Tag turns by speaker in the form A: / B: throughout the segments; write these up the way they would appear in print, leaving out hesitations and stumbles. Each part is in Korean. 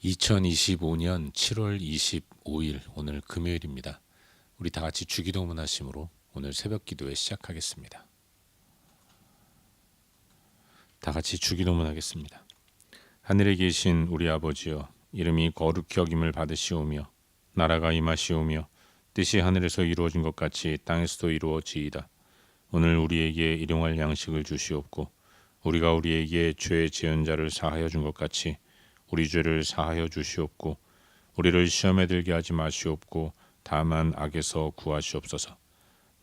A: 2025년 7월 25일 오늘 금요일입니다. 우리 다 같이 주기도문 하심으로 오늘 새벽 기도회 시작하겠습니다. 다 같이 주기도문 하겠습니다. 하늘에 계신 우리 아버지여, 이름이 거룩히 여김을 받으시오며 나라가 임하시오며 뜻이 하늘에서 이루어진 것 같이 땅에서도 이루어지이다. 오늘 우리에게 일용할 양식을 주시옵고 우리가 우리에게 죄 지은 자를 사하여 준 것 같이 우리 죄를 사하여 주시옵고 우리를 시험에 들게 하지 마시옵고 다만 악에서 구하시옵소서.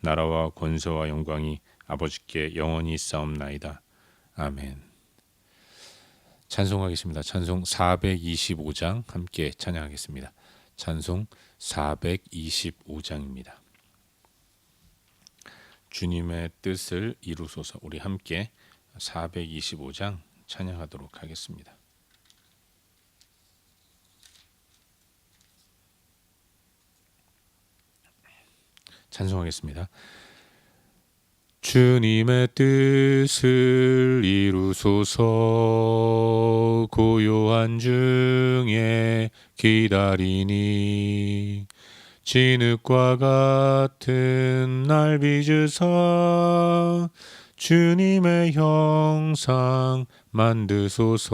A: 나라와 권세와 영광이 아버지께 영원히 있사옵나이다. 아멘. 찬송하겠습니다. 찬송 425장 함께 찬양하겠습니다. 찬송 425장입니다. 주님의 뜻을 이루소서. 우리 함께 425장 찬양하도록 하겠습니다. 찬송하겠습니다. 주님의 뜻을 이루소서. 고요한 중에 기다리니 진흙과 같은 날 빚으사 주님의 형상 만드소서.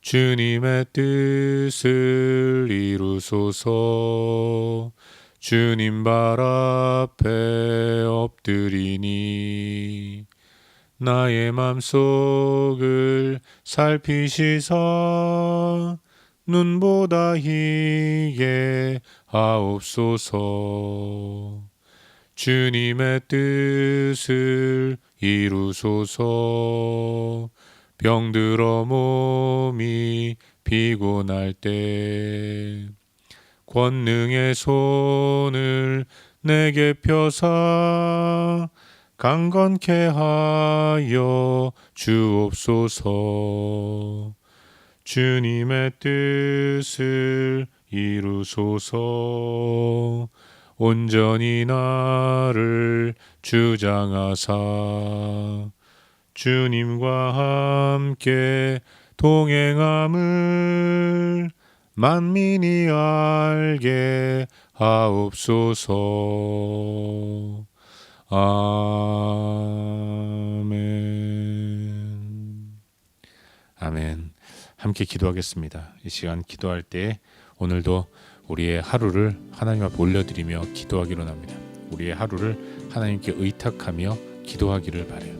A: 주님의 뜻을 이루소서. 주님 발 앞에 엎드리니 나의 맘속을 살피시사 눈보다 희게 하옵소서. 주님의 뜻을 이루소서. 병들어 몸이 피곤할 때 권능의 손을 내게 펴사 강건케 하여 주옵소서. 주님의 뜻을 이루소서. 온전히 나를 주장하사 주님과 함께 동행함을 만민이 알게 하옵소서. 아멘. 아멘. 함께 기도하겠습니다. 이 시간 기도할 때 오늘도 우리의 하루를 하나님 앞에 올려드리며 기도하기로 합니다. 우리의 하루를 하나님께 의탁하며 기도하기를 바라요.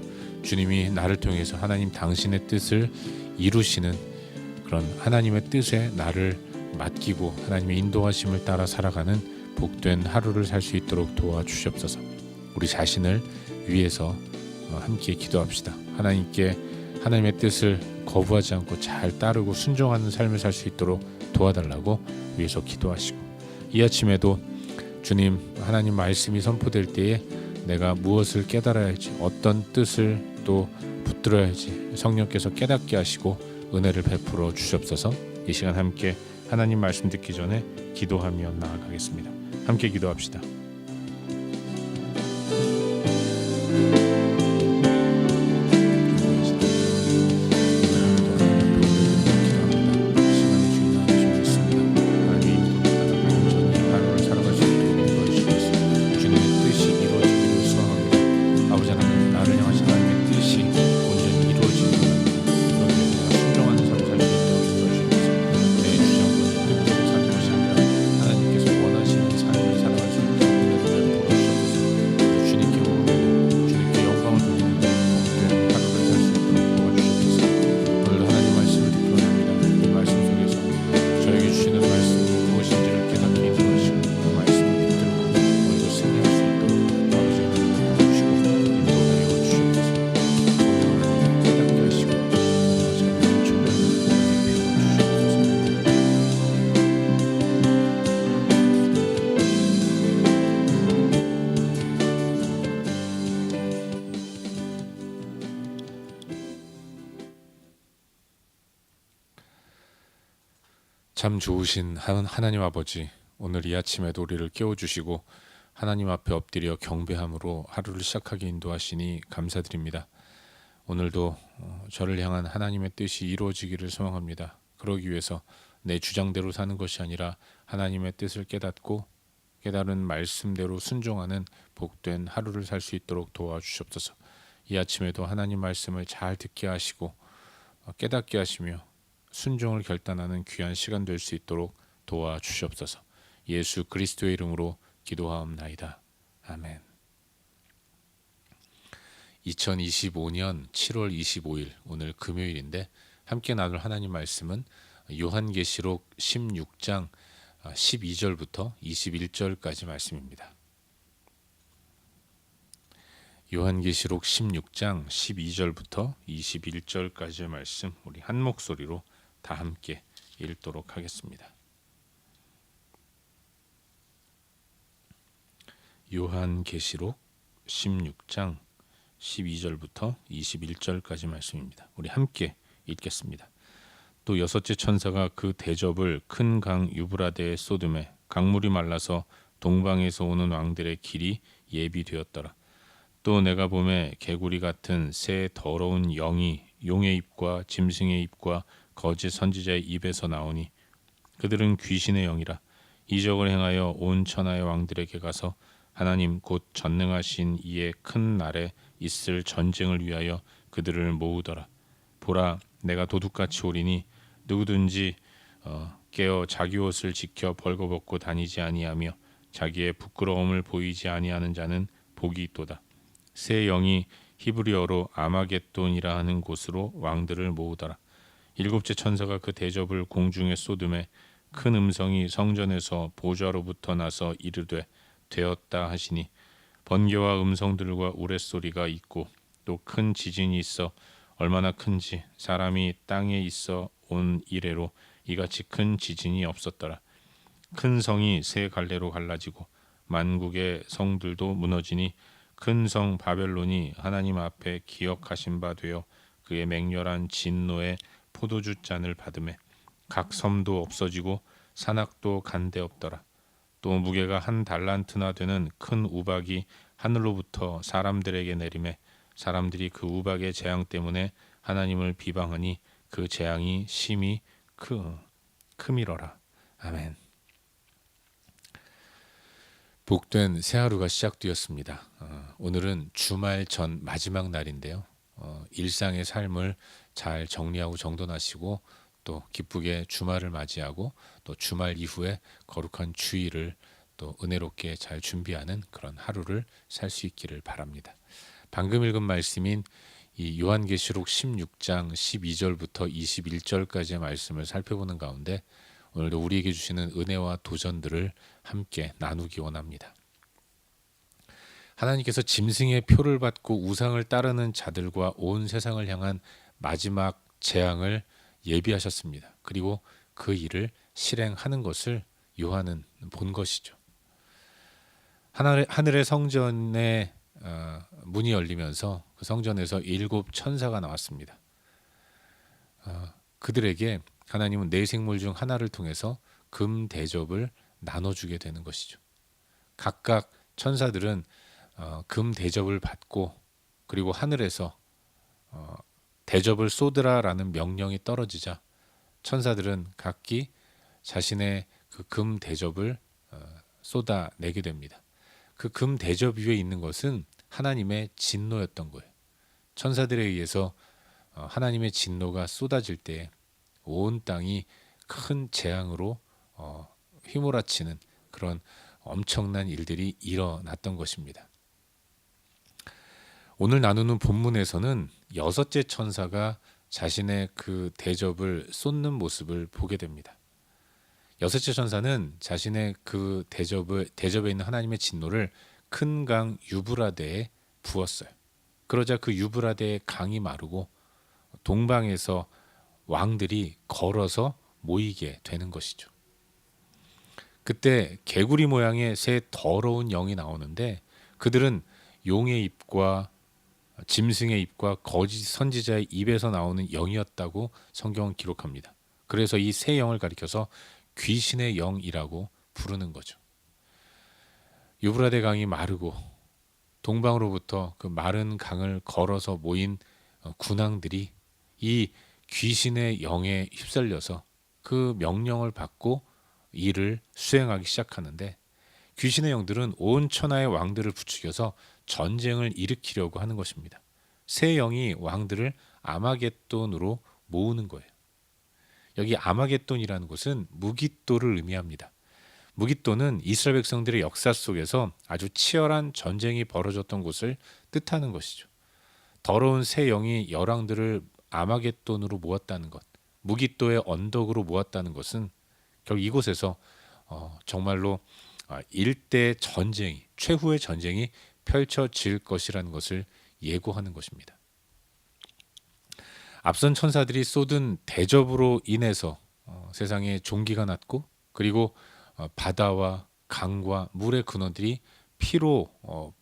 A: 주님이 나를 통해서 하나님 당신의 뜻을 이루시는 그런 하나님의 뜻에 나를 맡기고 하나님의 인도하심을 따라 살아가는 복된 하루를 살 수 있도록 도와주시옵소서. 우리 자신을 위해서 함께 기도합시다. 하나님께 하나님의 뜻을 거부하지 않고 잘 따르고 순종하는 삶을 살 수 있도록 도와달라고 위해서 기도하시고, 이 아침에도 주님 하나님 말씀이 선포될 때에 내가 무엇을 깨달아야 할지, 어떤 뜻을 또 붙들어야 할지 성령께서 깨닫게 하시고 은혜를 베풀어 주시옵소서. 이 시간 함께 하나님 말씀 듣기 전에 기도하며 나아가겠습니다. 함께 기도합시다. 참 좋으신 하나님 아버지, 오늘 이 아침에도 우리를 깨워주시고 하나님 앞에 엎드려 경배함으로 하루를 시작하게 인도하시니 감사드립니다. 오늘도 저를 향한 하나님의 뜻이 이루어지기를 소망합니다. 그러기 위해서 내 주장대로 사는 것이 아니라 하나님의 뜻을 깨닫고 깨달은 말씀대로 순종하는 복된 하루를 살 수 있도록 도와주시옵소서. 이 아침에도 하나님 말씀을 잘 듣게 하시고 깨닫게 하시며 순종을 결단하는 귀한 시간 될 수 있도록 도와주시옵소서. 예수 그리스도의 이름으로 기도하옵나이다. 아멘. 2025년 7월 25일 오늘 금요일인데 함께 나눌 하나님 말씀은 요한계시록 16장 12절부터 21절까지 말씀입니다. 요한계시록 16장 12절부터 21절까지의 말씀 우리 한 목소리로 다 함께 읽도록 하겠습니다. 요한계시록 16장 12절부터 21절까지 말씀입니다. 우리 함께 읽겠습니다. 또 여섯째 천사가 그 대접을 큰 강 유브라데에 쏟음에 강물이 말라서 동방에서 오는 왕들의 길이 예비되었더라. 또 내가 보매 개구리 같은 새 더러운 영이 용의 입과 짐승의 입과 거짓 선지자의 입에서 나오니 그들은 귀신의 영이라. 이적을 행하여 온 천하의 왕들에게 가서 하나님 곧 전능하신 이의 큰 날에 있을 전쟁을 위하여 그들을 모으더라. 보라, 내가 도둑같이 오리니 누구든지 깨어 자기 옷을 지켜 벌거벗고 다니지 아니하며 자기의 부끄러움을 보이지 아니하는 자는 복이 있도다. 새 영이 히브리어로 아마겟돈이라 하는 곳으로 왕들을 모으더라. 일곱째 천사가 그 대접을 공중에 쏟음에 큰 음성이 성전에서 보좌로부터 나서 이르되 되었다 하시니 번개와 음성들과 우레소리가 있고 또 큰 지진이 있어 얼마나 큰지 사람이 땅에 있어 온 이래로 이같이 큰 지진이 없었더라. 큰 성이 세 갈래로 갈라지고 만국의 성들도 무너지니 큰 성 바벨론이 하나님 앞에 기억하신 바 되어 그의 맹렬한 진노의 포도주 잔을 받음에 각 섬도 없어지고 산악도 간데 없더라. 또 무게가 한 달란트나 되는 큰 우박이 하늘로부터 사람들에게 내림에 사람들이 그 우박의 재앙 때문에 하나님을 비방하니 그 재앙이 심히 크미러라. 아멘. 복된 새 하루가 시작되었습니다. 오늘은 주말 전 마지막 날인데요. 일상의 삶을 잘 정리하고 정돈하시고 또 기쁘게 주말을 맞이하고 또 주말 이후에 거룩한 주일을 또 은혜롭게 잘 준비하는 그런 하루를 살 수 있기를 바랍니다. 방금 읽은 말씀인 이 요한계시록 16장 12절부터 21절까지의 말씀을 살펴보는 가운데 오늘도 우리에게 주시는 은혜와 도전들을 함께 나누기 원합니다. 하나님께서 짐승의 표를 받고 우상을 따르는 자들과 온 세상을 향한 마지막 재앙을 예비하셨습니다. 그리고 그 일을 실행하는 것을 요한은 본 것이죠. 하늘의 성전에 문이 열리면서 그 성전에서 7 천사가 나왔습니다. 그들에게 하나님은 네 생물 중 하나를 통해서 금 대접을 나눠주게 되는 것이죠. 각각 천사들은 금 대접을 받고 그리고 하늘에서 대접을 쏟으라라는 명령이 떨어지자 천사들은 각기 자신의 그 금 대접을 쏟아내게 됩니다. 그 금 대접 위에 있는 것은 하나님의 진노였던 거예요. 천사들에 의해서 하나님의 진노가 쏟아질 때 온 땅이 큰 재앙으로 휘몰아치는 그런 엄청난 일들이 일어났던 것입니다. 오늘 나누는 본문에서는 여섯째 천사가 자신의 그 대접을 쏟는 모습을 보게 됩니다. 여섯째 천사는 자신의 그 대접에 있는 하나님의 진노를 큰 강 유브라데에 부었어요. 그러자 그 유브라데의 강이 마르고 동방에서 왕들이 걸어서 모이게 되는 것이죠. 그때 개구리 모양의 새 더러운 영이 나오는데 그들은 용의 입과 짐승의 입과 거짓 선지자의 입에서 나오는 영이었다고 성경은 기록합니다. 그래서 이 새 영을 가리켜서 귀신의 영이라고 부르는 거죠. 유브라데 강이 마르고 동방으로부터 그 마른 강을 걸어서 모인 군왕들이 이 귀신의 영에 휩쓸려서 그 명령을 받고 일을 수행하기 시작하는데, 귀신의 영들은 온 천하의 왕들을 부추겨서 전쟁을 일으키려고 하는 것입니다. 새 영이 왕들을 아마겟돈으로 모으는 거예요. 여기 아마겟돈이라는 곳은 무깃도를 의미합니다. 무깃도는 이스라엘 백성들의 역사 속에서 아주 치열한 전쟁이 벌어졌던 곳을 뜻하는 것이죠. 더러운 새 영이 열왕들을 아마겟돈으로 모았다는 것, 무깃도의 언덕으로 모았다는 것은 결국 이곳에서 정말로 일대 전쟁이, 최후의 전쟁이 펼쳐질 것이라는 것을 예고하는 것입니다. 앞선 천사들이 쏟은 대접으로 인해서 세상에 종기가 났고, 그리고 바다와 강과 물의 근원들이 피로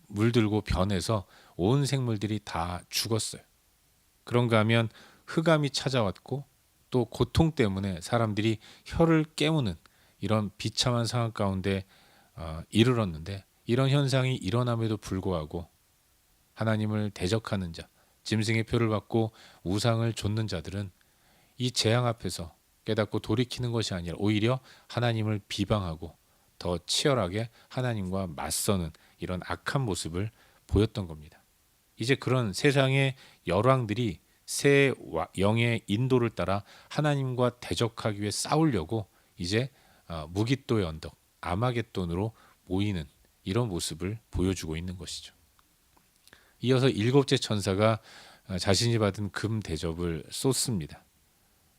A: 물들고 변해서 온 생물들이 다 죽었어요. 그런가 하면 흑암이 찾아왔고, 또 고통 때문에 사람들이 혀를 깨무는 이런 비참한 상황 가운데 이르렀는데, 이런 현상이 일어남에도 불구하고 하나님을 대적하는 자, 짐승의 표를 받고 우상을 좇는 자들은 이 재앙 앞에서 깨닫고 돌이키는 것이 아니라 오히려 하나님을 비방하고 더 치열하게 하나님과 맞서는 이런 악한 모습을 보였던 겁니다. 이제 그런 세상의 열왕들이 새 영의 인도를 따라 하나님과 대적하기 위해 싸우려고 이제 무깃도의 언덕 아마겟돈으로 모이는 이런 모습을 보여주고 있는 것이죠. 이어서 일곱째 천사가 자신이 받은 금 대접을 쏟습니다.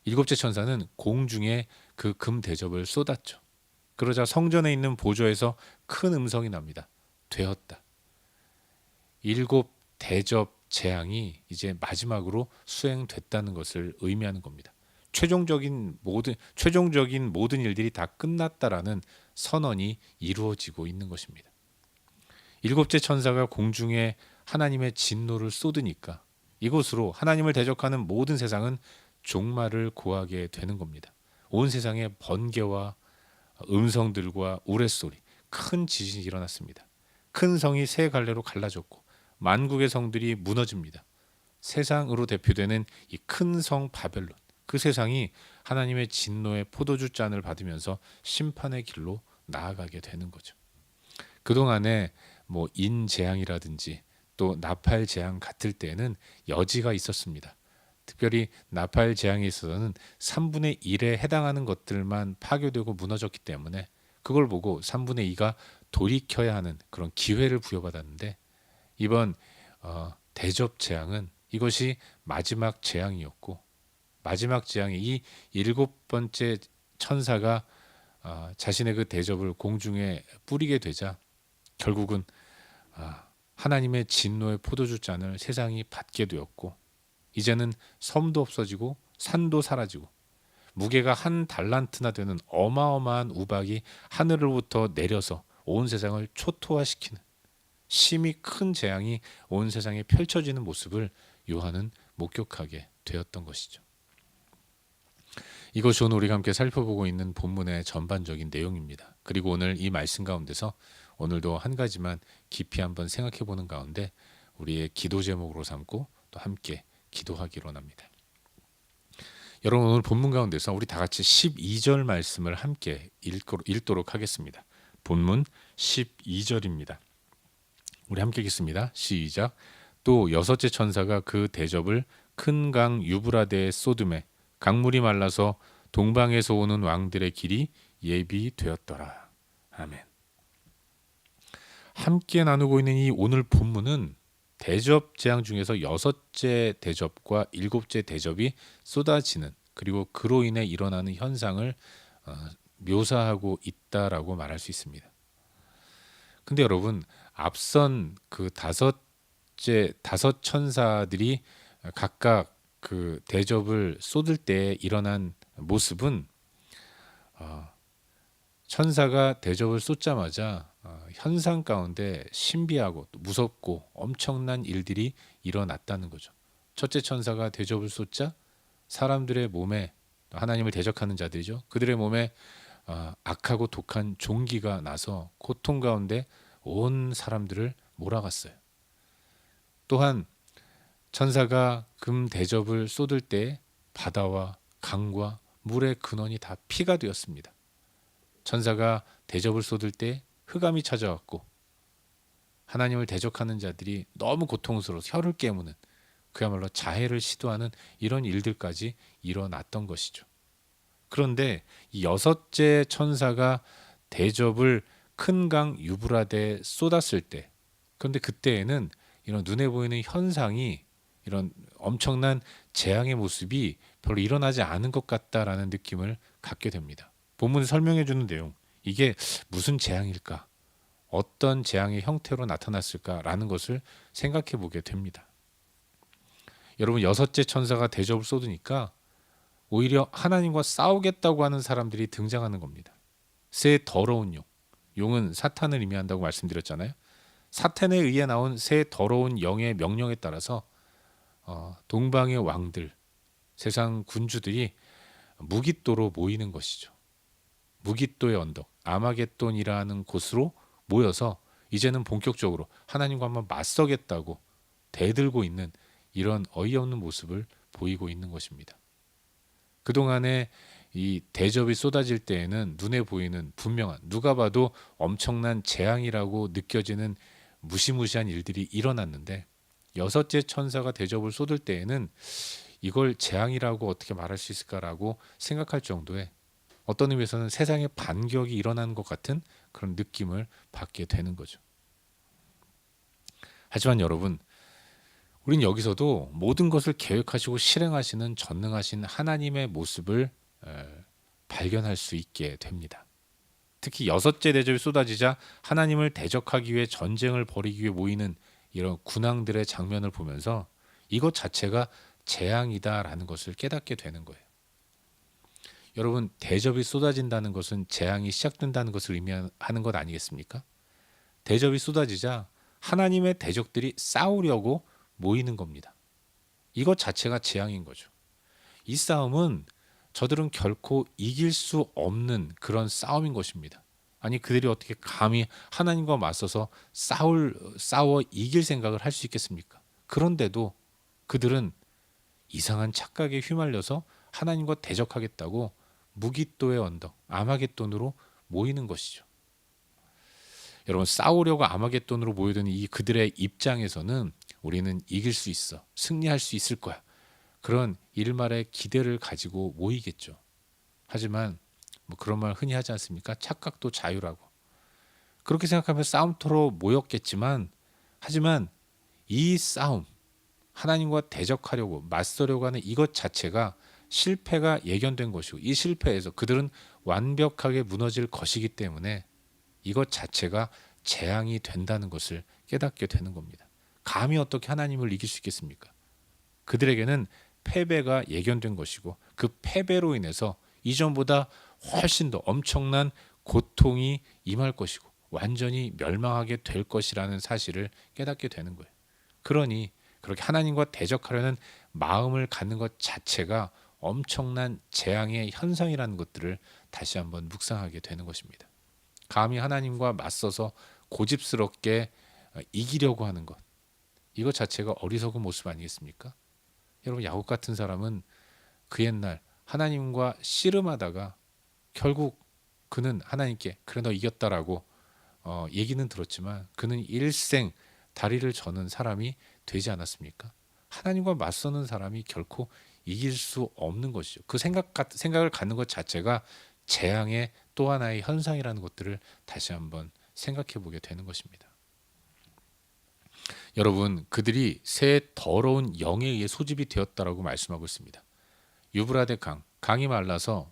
A: 일곱째 천사는 공중에 그 금 대접을 쏟았죠. 그러자 성전에 있는 보좌에서 큰 음성이 납니다. 되었다. 일곱 대접 재앙이 이제 마지막으로 수행됐다는 것을 의미하는 겁니다. 최종적인 모든 일들이 다 끝났다라는 선언이 이루어지고 있는 것입니다. 일곱째 천사가 공중에 하나님의 진노를 쏟으니까 이곳으로 하나님을 대적하는 모든 세상은 종말을 고하게 되는 겁니다. 온 세상에 번개와 음성들과 우레소리, 큰 지진이 일어났습니다. 큰 성이 세 갈래로 갈라졌고 만국의 성들이 무너집니다. 세상으로 대표되는 이 큰 성 바벨론, 그 세상이 하나님의 진노의 포도주 잔을 받으면서 심판의 길로 나아가게 되는 거죠. 그동안에 뭐 인재앙이라든지 또 나팔 재앙 같을 때에는 여지가 있었습니다. 특별히 나팔 재앙에 있어서는 3분의 1에 해당하는 것들만 파괴되고 무너졌기 때문에 그걸 보고 3분의 2가 돌이켜야 하는 그런 기회를 부여받았는데, 이번 대접 재앙은 이것이 마지막 재앙이었고, 마지막 재앙이 이 일곱 번째 천사가 자신의 그 대접을 공중에 뿌리게 되자 결국은 하나님의 진노의 포도주 잔을 세상이 받게 되었고, 이제는 섬도 없어지고 산도 사라지고 무게가 한 달란트나 되는 어마어마한 우박이 하늘로부터 내려서 온 세상을 초토화시키는 심히 큰 재앙이 온 세상에 펼쳐지는 모습을 요한은 목격하게 되었던 것이죠. 이것이 오늘 우리가 함께 살펴보고 있는 본문의 전반적인 내용입니다. 그리고 오늘 이 말씀 가운데서 오늘도 한 가지만 깊이 한번 생각해 보는 가운데 우리의 기도 제목으로 삼고 또 함께 기도하기로 합니다. 여러분, 오늘 본문 가운데서 우리 다 같이 12절 말씀을 함께 읽도록 하겠습니다. 본문 12절입니다. 우리 함께 읽겠습니다. 시작. 또 여섯째 천사가 그 대접을 큰 강 유브라데에 쏟음에 강물이 말라서 동방에서 오는 왕들의 길이 예비되었더라. 아멘. 함께 나누고 있는 이 오늘 본문은 대접 재앙 중에서 여섯째 대접과 일곱째 대접이 쏟아지는, 그리고 그로 인해 일어나는 현상을 묘사하고 있다라고 말할 수 있습니다. 근데 여러분, 앞선 그 다섯 천사들이 각각 그 대접을 쏟을 때 일어난 모습은 천사가 대접을 쏟자마자 현상 가운데 신비하고 또 무섭고 엄청난 일들이 일어났다는 거죠. 첫째 천사가 대접을 쏟자 사람들의 몸에, 하나님을 대적하는 자들이죠, 그들의 몸에 악하고 독한 종기가 나서 고통 가운데 온 사람들을 몰아갔어요. 또한 천사가 금 대접을 쏟을 때 바다와 강과 물의 근원이 다 피가 되었습니다. 천사가 대접을 쏟을 때 흑암이 찾아왔고 하나님을 대적하는 자들이 너무 고통스러워서 혀를 깨무는 그야말로 자해를 시도하는 이런 일들까지 일어났던 것이죠. 그런데 이 여섯째 천사가 대접을 큰 강 유브라데에 쏟았을 때, 그런데 그때에는 이런 눈에 보이는 현상이, 이런 엄청난 재앙의 모습이 별로 일어나지 않은 것 같다라는 느낌을 갖게 됩니다. 본문이 설명해 주는 내용, 이게 무슨 재앙일까? 어떤 재앙의 형태로 나타났을까라는 것을 생각해 보게 됩니다. 여러분, 여섯째 천사가 대접을 쏟으니까 오히려 하나님과 싸우겠다고 하는 사람들이 등장하는 겁니다. 새 더러운 용, 용은 사탄을 의미한다고 말씀드렸잖아요. 사탄에 의해 나온 새 더러운 영의 명령에 따라서 동방의 왕들, 세상 군주들이 무깃도로 모이는 것이죠. 무깃도의 언덕, 아마겟돈이라는 곳으로 모여서 이제는 본격적으로 하나님과 한번 맞서겠다고 대들고 있는 이런 어이없는 모습을 보이고 있는 것입니다. 그동안에 이 대접이 쏟아질 때에는 눈에 보이는 분명한, 누가 봐도 엄청난 재앙이라고 느껴지는 무시무시한 일들이 일어났는데, 여섯째 천사가 대접을 쏟을 때에는 이걸 재앙이라고 어떻게 말할 수 있을까라고 생각할 정도의, 어떤 의미에서는 세상에 반격이 일어나는 것 같은 그런 느낌을 받게 되는 거죠. 하지만 여러분, 우린 여기서도 모든 것을 계획하시고 실행하시는 전능하신 하나님의 모습을 발견할 수 있게 됩니다. 특히 여섯째 대접이 쏟아지자 하나님을 대적하기 위해 전쟁을 벌이기 위해 모이는 이런 군왕들의 장면을 보면서 이것 자체가 재앙이다라는 것을 깨닫게 되는 거예요. 여러분, 대접이 쏟아진다는 것은 재앙이 시작된다는 것을 의미하는 것 아니겠습니까? 대접이 쏟아지자 하나님의 대적들이 싸우려고 모이는 겁니다. 이것 자체가 재앙인 거죠. 이 싸움은 저들은 결코 이길 수 없는 그런 싸움인 것입니다. 아니, 그들이 어떻게 감히 하나님과 맞서서 싸워 이길 생각을 할 수 있겠습니까? 그런데도 그들은 이상한 착각에 휘말려서 하나님과 대적하겠다고 무깃도의 언덕, 아마겟돈으로 모이는 것이죠. 여러분, 싸우려고 아마겟돈으로 모여든 이 그들의 입장에서는 우리는 이길 수 있어, 승리할 수 있을 거야, 그런 일말의 기대를 가지고 모이겠죠. 하지만 뭐 그런 말 흔히 하지 않습니까? 착각도 자유라고. 그렇게 생각하면 싸움터로 모였겠지만, 하지만 이 싸움, 하나님과 대적하려고 맞서려고 하는 이것 자체가 실패가 예견된 것이고, 이 실패에서 그들은 완벽하게 무너질 것이기 때문에 이것 자체가 재앙이 된다는 것을 깨닫게 되는 겁니다. 감히 어떻게 하나님을 이길 수 있겠습니까? 그들에게는 패배가 예견된 것이고, 그 패배로 인해서 이전보다 훨씬 더 엄청난 고통이 임할 것이고 완전히 멸망하게 될 것이라는 사실을 깨닫게 되는 거예요. 그러니 그렇게 하나님과 대적하려는 마음을 갖는 것 자체가 엄청난 재앙의 현상이라는 것들을 다시 한번 묵상하게 되는 것입니다. 감히 하나님과 맞서서 고집스럽게 이기려고 하는 것, 이것 자체가 어리석은 모습 아니겠습니까? 여러분, 야곱 같은 사람은 그 옛날 하나님과 씨름하다가 결국 그는 하나님께 그래 너 이겼다라고 얘기는 들었지만 그는 일생 다리를 저는 사람이 되지 않았습니까? 하나님과 맞서는 사람이 결코 이길 수 없는 것이죠. 그 생각을 갖는 것 자체가 재앙의 또 하나의 현상이라는 것들을 다시 한번 생각해 보게 되는 것입니다. 여러분, 그들이 새 더러운 영에 의해 소집이 되었다라고 말씀하고 있습니다. 유브라데 강이 말라서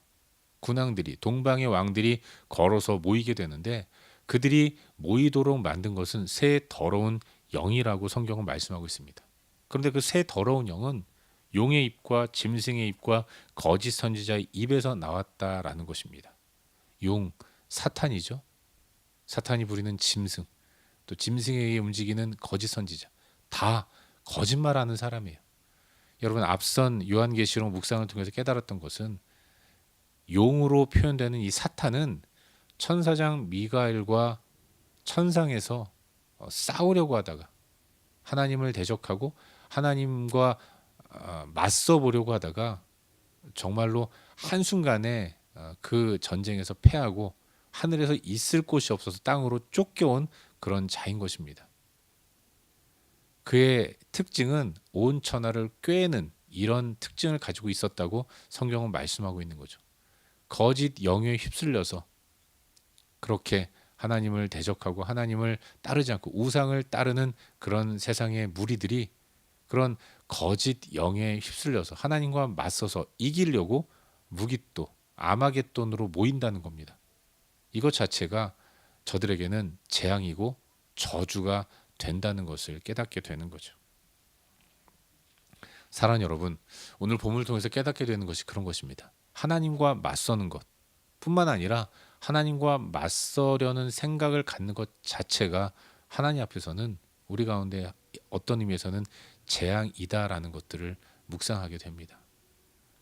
A: 군왕들이, 동방의 왕들이 걸어서 모이게 되는데, 그들이 모이도록 만든 것은 새 더러운 영이라고 성경은 말씀하고 있습니다. 그런데 그 새 더러운 영은 용의 입과 짐승의 입과 거짓 선지자의 입에서 나왔다라는 것입니다. 용, 사탄이죠. 사탄이 부리는 짐승, 또 짐승에 의해 움직이는 거짓 선지자, 다 거짓말하는 사람이에요. 여러분, 앞선 요한계시록 묵상을 통해서 깨달았던 것은 용으로 표현되는 이 사탄은 천사장 미가엘과 천상에서 싸우려고 하다가 하나님을 대적하고 하나님과 맞서 보려고 하다가 정말로 한순간에 그 전쟁에서 패하고 하늘에서 있을 곳이 없어서 땅으로 쫓겨온 그런 자인 것입니다. 그의 특징은 온 천하를 꿰는 이런 특징을 가지고 있었다고 성경은 말씀하고 있는 거죠. 거짓 영에 휩쓸려서 그렇게 하나님을 대적하고 하나님을 따르지 않고 우상을 따르는 그런 세상의 무리들이 그런 거짓 영에 휩쓸려서 하나님과 맞서서 이기려고 무깃도 아마겟돈으로 모인다는 겁니다. 이것 자체가 저들에게는 재앙이고 저주가 된다는 것을 깨닫게 되는 거죠. 사랑하는 여러분, 오늘 본문을 통해서 깨닫게 되는 것이 그런 것입니다. 하나님과 맞서는 것 뿐만 아니라 하나님과 맞서려는 생각을 갖는 것 자체가 하나님 앞에서는 우리 가운데 어떤 의미에서는 재앙이다라는 것들을 묵상하게 됩니다.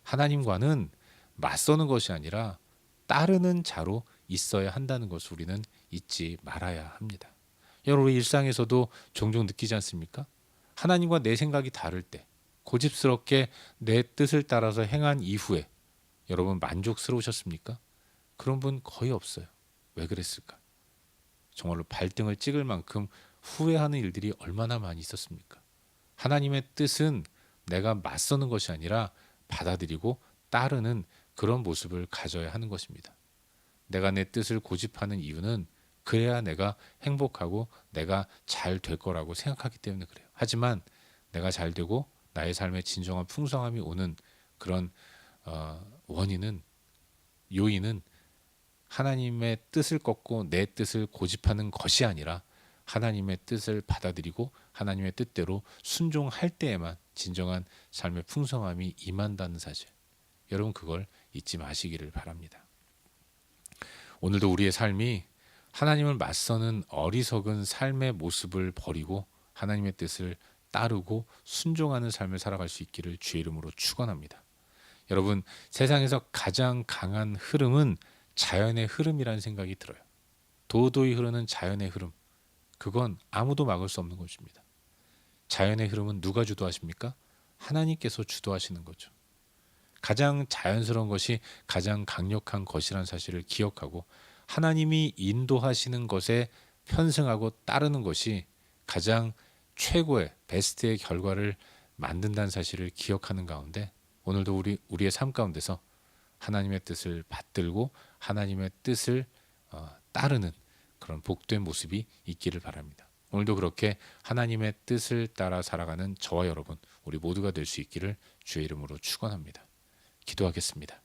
A: 하나님과는 맞서는 것이 아니라 따르는 자로 있어야 한다는 것을 우리는 잊지 말아야 합니다. 여러분, 우리 일상에서도 종종 느끼지 않습니까? 하나님과 내 생각이 다를 때 고집스럽게 내 뜻을 따라서 행한 이후에 여러분 만족스러우셨습니까? 그런 분 거의 없어요. 왜 그랬을까? 정말로 발등을 찍을 만큼 후회하는 일들이 얼마나 많이 있었습니까? 하나님의 뜻은 내가 맞서는 것이 아니라 받아들이고 따르는 그런 모습을 가져야 하는 것입니다. 내가 내 뜻을 고집하는 이유는 그래야 내가 행복하고 내가 잘 될 거라고 생각하기 때문에 그래요. 하지만 내가 잘 되고 나의 삶에 진정한 풍성함이 오는 그런 요인은 하나님의 뜻을 꺾고 내 뜻을 고집하는 것이 아니라 하나님의 뜻을 받아들이고 하나님의 뜻대로 순종할 때에만 진정한 삶의 풍성함이 임한다는 사실, 여러분 그걸 잊지 마시기를 바랍니다. 오늘도 우리의 삶이 하나님을 맞서는 어리석은 삶의 모습을 버리고 하나님의 뜻을 따르고 순종하는 삶을 살아갈 수 있기를 주의 이름으로 축원합니다. 여러분, 세상에서 가장 강한 흐름은 자연의 흐름이라는 생각이 들어요. 도도히 흐르는 자연의 흐름, 그건 아무도 막을 수 없는 것입니다. 자연의 흐름은 누가 주도하십니까? 하나님께서 주도하시는 거죠. 가장 자연스러운 것이 가장 강력한 것이라는 사실을 기억하고 하나님이 인도하시는 것에 편승하고 따르는 것이 가장 최고의 베스트의 결과를 만든다는 사실을 기억하는 가운데 오늘도 우리의 삶 가운데서 하나님의 뜻을 받들고 하나님의 뜻을 따르는 그런 복된 모습이 있기를 바랍니다. 오늘도 그렇게 하나님의 뜻을 따라 살아가는 저와 여러분 우리 모두가 될 수 있기를 주의 이름으로 축원합니다. 기도하겠습니다.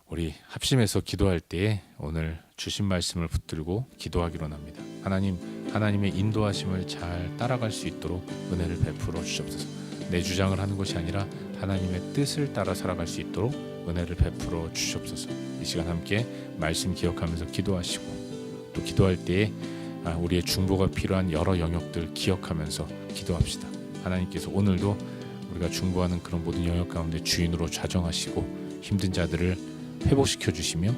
A: 우리 합심해서 기도할 때에 오늘 주신 말씀을 붙들고 기도하기로 합니다. 하나님의 인도하심을 잘 따라갈 수 있도록 은혜를 베풀어 주시옵소서. 내 주장을 하는 것이 아니라 하나님의 뜻을 따라 살아갈 수 있도록 은혜를 베풀어 주시옵소서. 이 시간 함께 말씀 기억하면서 기도하시고 또 기도할 때에 우리의 중보가 필요한 여러 영역들 기억하면서 기도합시다. 하나님께서 오늘도 우리가 중보하는 그런 모든 영역 가운데 주인으로 좌정하시고 힘든 자들을 회복시켜 주시며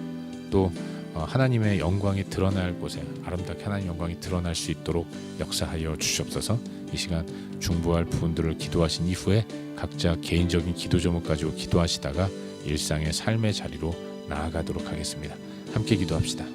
A: 또 하나님의 영광이 드러날 곳에 아름답게 하나님의 영광이 드러날 수 있도록 역사하여 주시옵소서. 이 시간 중보할 부분들을 기도하신 이후에 각자 개인적인 기도 제목 가지고 기도하시다가 일상의 삶의 자리로 나아가도록 하겠습니다. 함께 기도합시다.